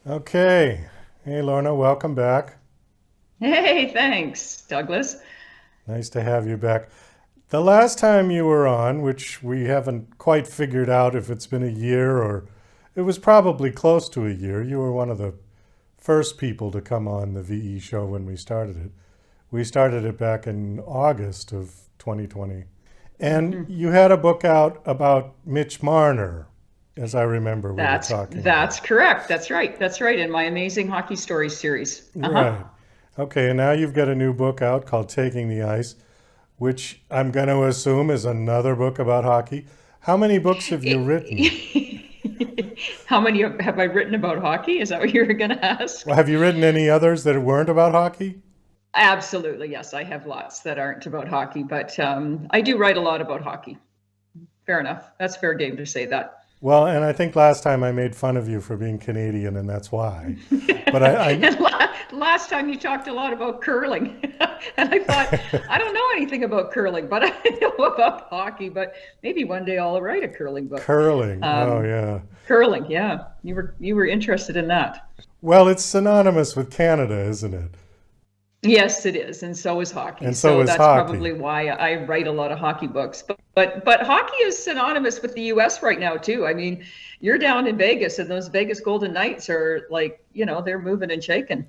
Okay. Hey, Lorna, welcome back. Hey, thanks, Douglas. Nice to have you back. The last time you were on, which we haven't quite figured out if it's been a year or it was probably close to a year, you were one of the first people to come on the VE show when we started it. We started it back in August of 2020. And Mhm. you had a book out about Mitch Marner, as I remember we were That's talking that's about. correct. That's right. That's right. In my Amazing Hockey Stories series. Uh-huh. Right. Okay, and now you've got a new book out called Taking the Ice, which I'm going to assume is another book about hockey. How many books have you written? How many have I written about hockey? Is that what you were going to ask? Well, have you written any others that weren't about hockey? Absolutely, yes. I have lots that aren't about hockey, but I do write a lot about hockey. Fair enough. That's fair game to say that. Well, and I think last time I made fun of you for being Canadian, and that's why. But And last time you talked a lot about curling, and I thought I don't know anything about curling, but I know about hockey. But maybe one day I'll write a curling book. curling. Oh, Um, yeah. Curling, yeah, you were interested in that. Well, it's synonymous with Canada, isn't it? Yes, it is, and so is hockey. And so So is that's hockey. probably why I write a lot of hockey books. But hockey is synonymous with the U.S. right now too. I mean, you're down in Vegas, and those Vegas Golden Knights are like, they're moving and shaking.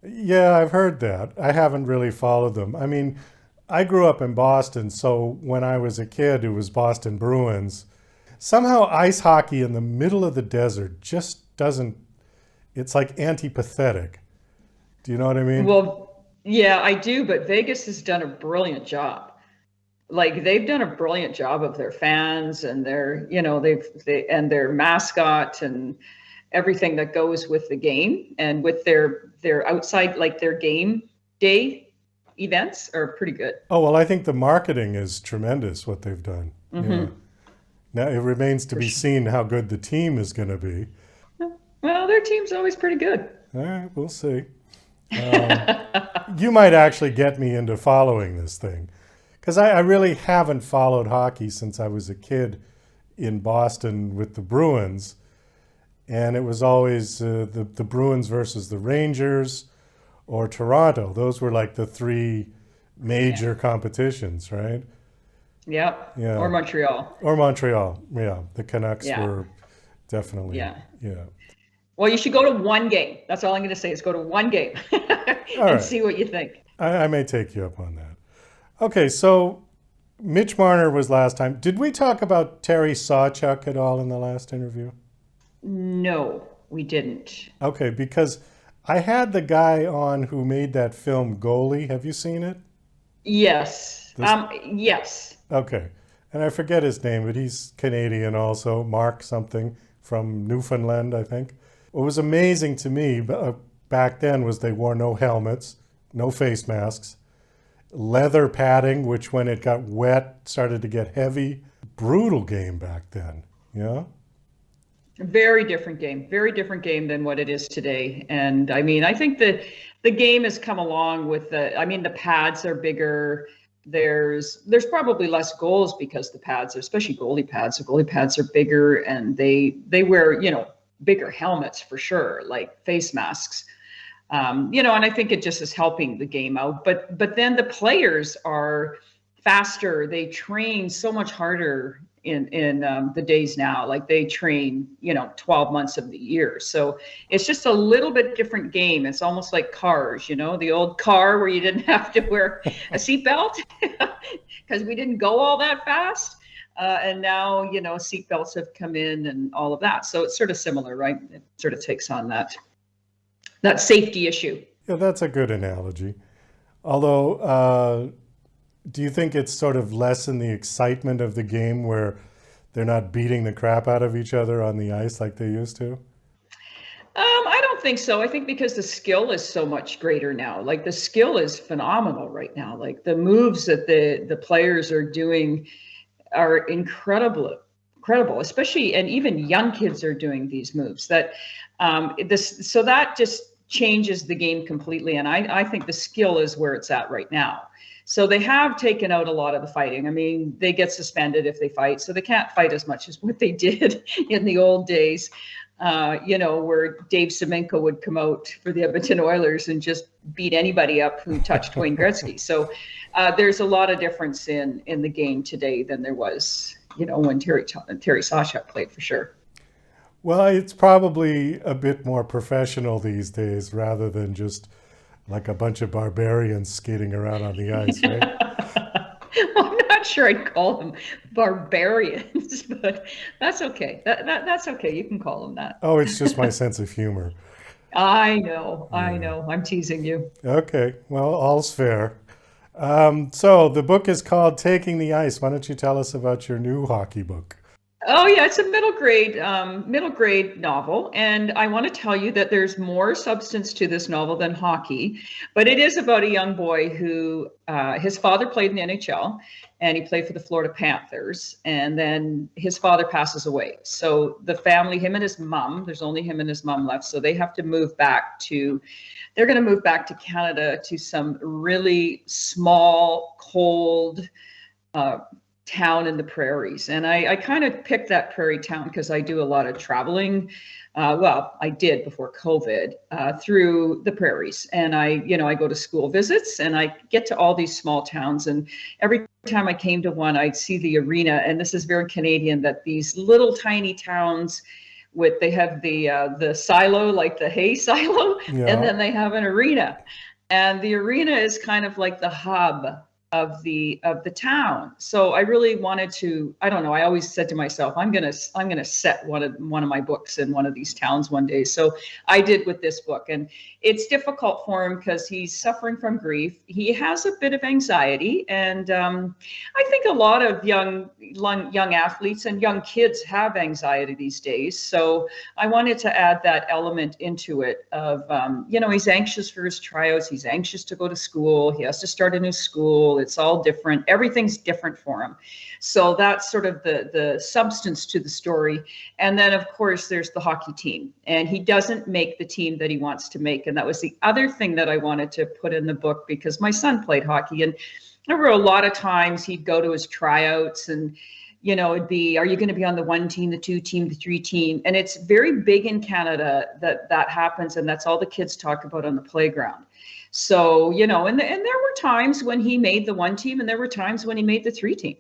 Yeah, I've heard that. I haven't really followed them. I mean, I grew up in Boston, so when I was a kid, it was Boston Bruins. Somehow, ice hockey in the middle of the desert just doesn't, it's like antipathetic. Do you know what I mean? Well, yeah, I do, but Vegas has done a brilliant job. Like they've done a brilliant job of their fans and and their mascot and everything that goes with the game and with their outside like their game day events are pretty good. Oh, well, I think the marketing is tremendous, what they've done. Yeah. Hmm. Now, it remains to For be sure. seen how good the team is going to be. Well, their team's always pretty good. All right, we'll see. You might actually get me into following this thing because I really haven't followed hockey since I was a kid in Boston with the Bruins, and it was always the Bruins versus the Rangers or Toronto. Those were like the three Yeah. major competitions, right? Yep. Or Yeah, Montreal. or Montreal. Yeah, the Canucks Yeah. were definitely. Yeah. Yeah. Well, you should go to one game. That's all I'm going to say is go to one game All and right, see what you think. I may take you up on that. Okay, so Mitch Marner was last time. Did we talk about Terry Sawchuk at all in the last interview? No, we didn't. Okay, because I had the guy on who made that film Goalie. Have you seen it? Yes. This Yes. okay, and I forget his name, but he's Canadian also. Mark something from Newfoundland, I think. What was amazing to me back then was they wore no helmets, no face masks, leather padding, which when it got wet started to get heavy. Brutal game back then. Yeah. Very different game. Very different game than what it is today. And I mean, I think the game has come along with I mean, the pads are bigger. There's probably less goals because the pads, especially goalie pads, the goalie pads are bigger and they wear, bigger helmets for sure, like face masks. And I think it just is helping the game out. But then the players are faster. They train so much harder in the days now. Like they train, 12 months of the year. So it's just a little bit different game. It's almost like cars, the old car where you didn't have to wear a seatbelt because we didn't go all that fast. And now, seatbelts have come in and all of that. So it's sort of similar, right? It sort of takes on that safety issue. Yeah, that's a good analogy. Although, do you think it's sort of lessen the excitement of the game where they're not beating the crap out of each other on the ice like they used to? I don't think so. I think because the skill is so much greater now. Like the skill is phenomenal right now. Like the moves that the players are doing are incredible, especially and even young kids are doing these moves. That just changes the game completely. And I think the skill is where it's at right now. So they have taken out a lot of the fighting. I mean, they get suspended if they fight, so they can't fight as much as what they did in the old days. where Dave Semenko would come out for the Edmonton Oilers and just beat anybody up who touched Wayne Gretzky. So there's a lot of difference in the game today than there was, when Terry Sawchuk played, for sure. Well, it's probably a bit more professional these days rather than just like a bunch of barbarians skating around on the ice, right? Well, I'm not sure I'd call them barbarians, but that's okay. That's okay. You can call them that. Oh, it's just my sense of humor. I know. I'm teasing you. Okay, well, all's fair. So the book is called Taking the Ice. Why don't you tell us about your new hockey book? Oh yeah, it's a middle grade novel, and I want to tell you that there's more substance to this novel than hockey, but it is about a young boy who his father played in the NHL, and he played for the Florida Panthers, and then his father passes away. So the family, him and his mom, there's only him and his mom left, so they have to move back to. They're going to move back to Canada to some really small, cold. Town in the prairies. And I kind of picked that prairie town because I do a lot of traveling. I did before COVID through the prairies. And I go to school visits and I get to all these small towns. And every time I came to one, I'd see the arena. And this is very Canadian, that these little tiny towns they have the silo, like the hay silo, Yeah. and then they have an arena. And the arena is kind of like the hub of the town. So I really wanted to, I don't know, I always said to myself, I'm gonna set one of my books in one of these towns one day. So I did with this book, and it's difficult for him because he's suffering from grief. He has a bit of anxiety, and I think a lot of young athletes and young kids have anxiety these days. So I wanted to add that element into it of he's anxious for his tryouts, he's anxious to go to school, he has to start a new school. It's all different. Everything's different for him. So that's sort of the substance to the story. And then, of course, there's the hockey team. And he doesn't make the team that he wants to make. And that was the other thing that I wanted to put in the book, because my son played hockey. And there were a lot of times he'd go to his tryouts and, it'd be, are you going to be on the 1 team, the 2 team, the 3 team? And it's very big in Canada that happens. And that's all the kids talk about on the playground. So, and there were times when he made the 1 team and there were times when he made the 3 team,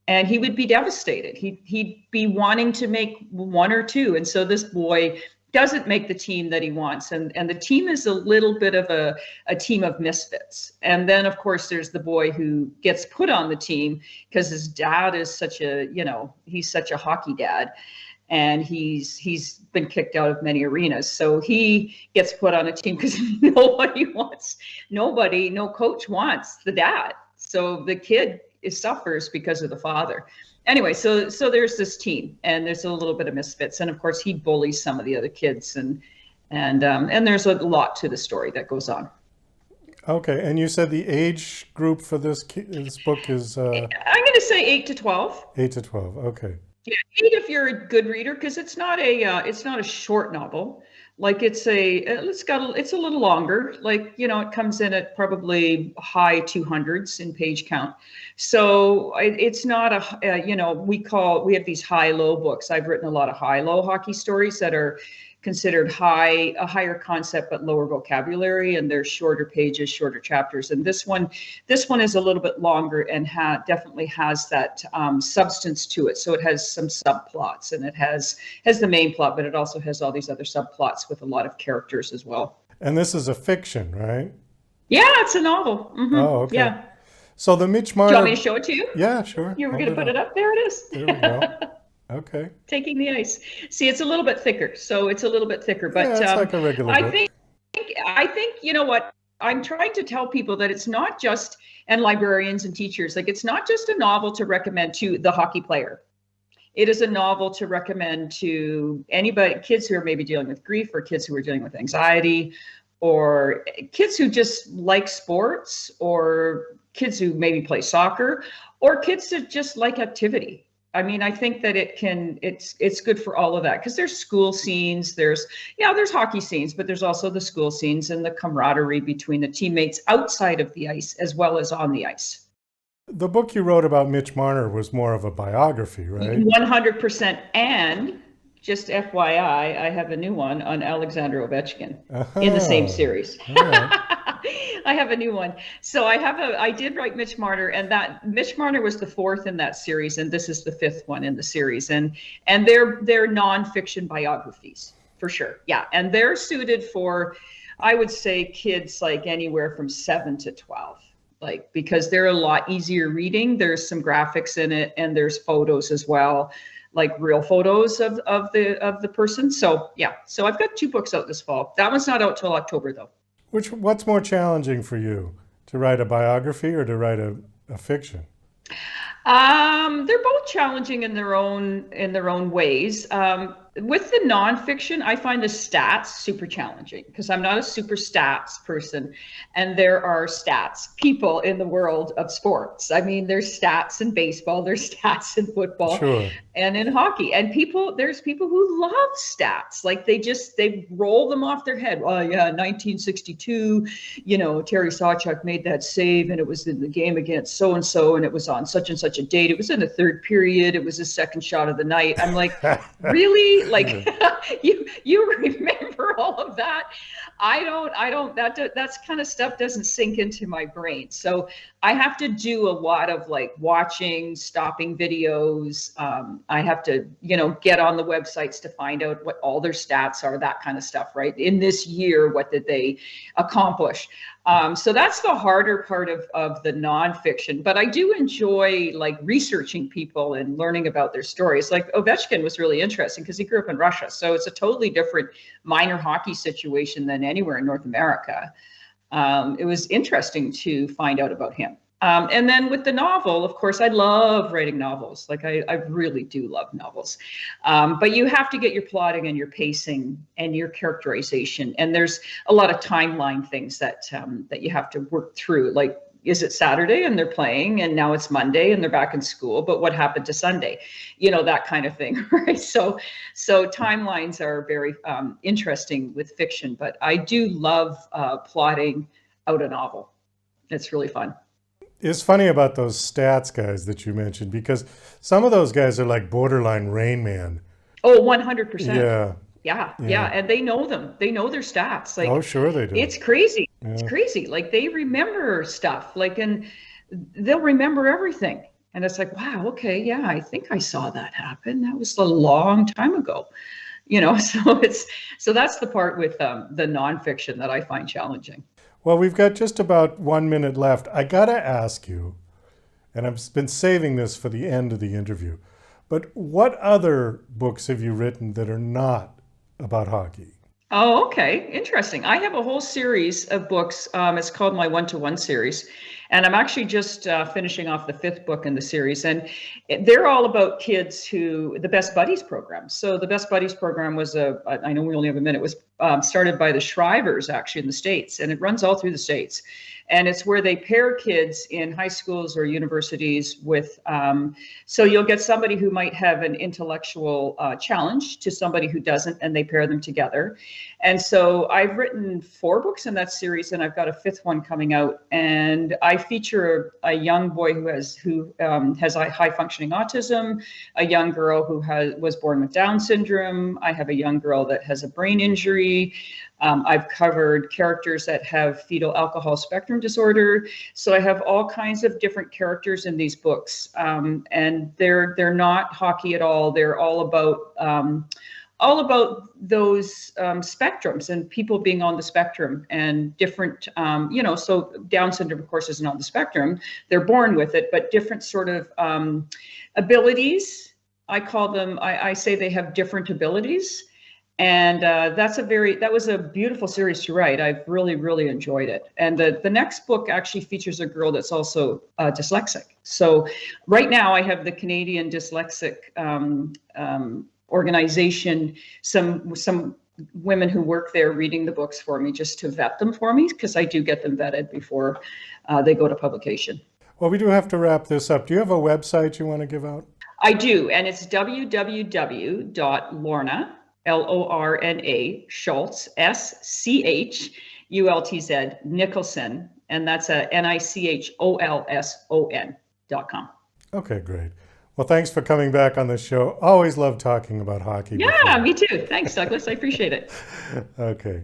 and he would be devastated. He'd be wanting to make 1 or 2. And so this boy doesn't make the team that he wants. And the team is a little bit of a team of misfits. And then, of course, there's the boy who gets put on the team because his dad is he's such a hockey dad. And he's been kicked out of many arenas. So he gets put on a team because no coach wants the dad. So the kid suffers because of the father. Anyway, so there's this team, and there's a little bit of misfits. And of course, he bullies some of the other kids, and there's a lot to the story that goes on. Okay, and you said the age group for this book is? I'm going to say 8 to 12. 8 to 12. Okay. Yeah, 8 if you're a good reader, because it's not a short novel. Like it's a little longer. Like, it comes in at probably high 200s in page count. So it's not we have these high-low books. I've written a lot of high-low hockey stories that are considered a higher concept but lower vocabulary, and they're shorter pages, shorter chapters. And this one is a little bit longer and definitely has that substance to it. So it has some subplots, and it has the main plot, but it also has all these other subplots with a lot of characters as well. And this is a fiction, right? Yeah, it's a novel. Mm-hmm. Oh, okay. Yeah. So the Mitch Marner. Do you want me to show it to you? Yeah, sure. You were going to put it up. There it is. There we go. Okay. Taking the Ice. See, it's a little bit thicker. So it's a little bit thicker, but yeah, it's like a regular book. I think you know what? I'm trying to tell people that it's not just, and librarians and teachers, like it's not just a novel to recommend to the hockey player. It is a novel to recommend to anybody, kids who are maybe dealing with grief, or kids who are dealing with anxiety, or kids who just like sports, or kids who maybe play soccer, or kids that just like activity. I mean, I think that it's good for all of that, because there's school scenes, there's hockey scenes, but there's also the school scenes and the camaraderie between the teammates outside of the ice as well as on the ice. The book you wrote about Mitch Marner was more of a biography, right? 100%. And just FYI, I have a new one on Alexander Ovechkin in the same Uh-huh. series. All right. I have a new one. So I did write Mitch Marner, and that Mitch Marner was the fourth in that series, and this is the fifth one in the series. And they're nonfiction biographies for sure. Yeah. And they're suited for, I would say, kids like anywhere from 7 to 12. Like, because they're a lot easier reading. There's some graphics in it, and there's photos as well, like real photos of the person. So yeah, so I've got 2 books out this fall. That one's not out till October though. What's more challenging for you, to write a biography or to write a fiction? They're both challenging in their own ways. With the nonfiction, I find the stats super challenging because I'm not a super stats person, and there are stats people in the world of sports. I mean, there's stats in baseball, there's stats in football, Sure. and in hockey, and there's people who love stats. Like they roll them off their head. Oh yeah, 1962, Terry Sawchuk made that save, and it was in the game against so and so, and it was on such and such a date. It was in the third period. It was his second shot of the night. I'm like, really? Like, you remember all of that? I don't. That's kind of stuff doesn't sink into my brain. So I have to do a lot of like watching, stopping videos. I have to, get on the websites to find out what all their stats are, that kind of stuff, right? In this year, what did they accomplish? So that's the harder part of the nonfiction, but I do enjoy like researching people and learning about their stories. Like Ovechkin was really interesting because he grew up in Russia. So it's a totally different minor hockey situation than anywhere in North America. It was interesting to find out about him. And then with the novel, of course, I love writing novels. Like I really do love novels. But you have to get your plotting and your pacing and your characterization. And there's a lot of timeline things that you have to work through. Like, is it Saturday and they're playing, and now it's Monday and they're back in school, but what happened to Sunday? That kind of thing, right? So timelines are very interesting with fiction, but I do love plotting out a novel. It's really fun. It's funny about those stats guys that you mentioned, because some of those guys are like borderline Rain Man. Oh, 100%. Yeah. Yeah. And they know them. They know their stats. Oh, Like, sure they do. it's crazy. It's Yeah. crazy. Like, they remember stuff, like, and they'll remember everything. And it's like, wow, okay, yeah, I think I saw that happen. That was a long time ago. So that's the part with the nonfiction that I find challenging. Well, we've got just about 1 minute left. I gotta ask you, and I've been saving this for the end of the interview, but what other books have you written that are not about hockey? Oh, okay. Interesting. I have a whole series of books. It's called my one-to-one series. And I'm actually just finishing off the 5th book in the series. And they're all about kids the Best Buddies program. So the Best Buddies program was I know we only have a minute, was started by the Shrivers actually in the States. And it runs all through the States. And it's where they pair kids in high schools or universities with, so you'll get somebody who might have an intellectual challenge to somebody who doesn't, and they pair them together. And so I've written 4 books in that series, and I've got a 5th one coming out. And I feature a young boy who has a high functioning autism, a young girl who was born with Down syndrome. I have a young girl that has a brain injury. I've covered characters that have fetal alcohol spectrum disorder. So I have all kinds of different characters in these books, and they're not hockey at all. They're all about those spectrums and people being on the spectrum and different, so Down syndrome, of course, isn't on the spectrum. They're born with it, but different sort of abilities. I call them, I say they have different abilities. And that was a beautiful series to write. I've really, really enjoyed it. And the next book actually features a girl that's also dyslexic. So right now I have the Canadian Dyslexic organization, some women who work there reading the books for me just to vet them for me, because I do get them vetted before they go to publication. Well, we do have to wrap this up. Do you have a website you want to give out? I do, and it's www.lorna, Lorna Schultz, SCHULTZ Nicholson, and that's a NICHOLSON.com. Okay, great. Well, thanks for coming back on the show. Always love talking about hockey. Yeah, me too. Thanks, Douglas. I appreciate it. Okay.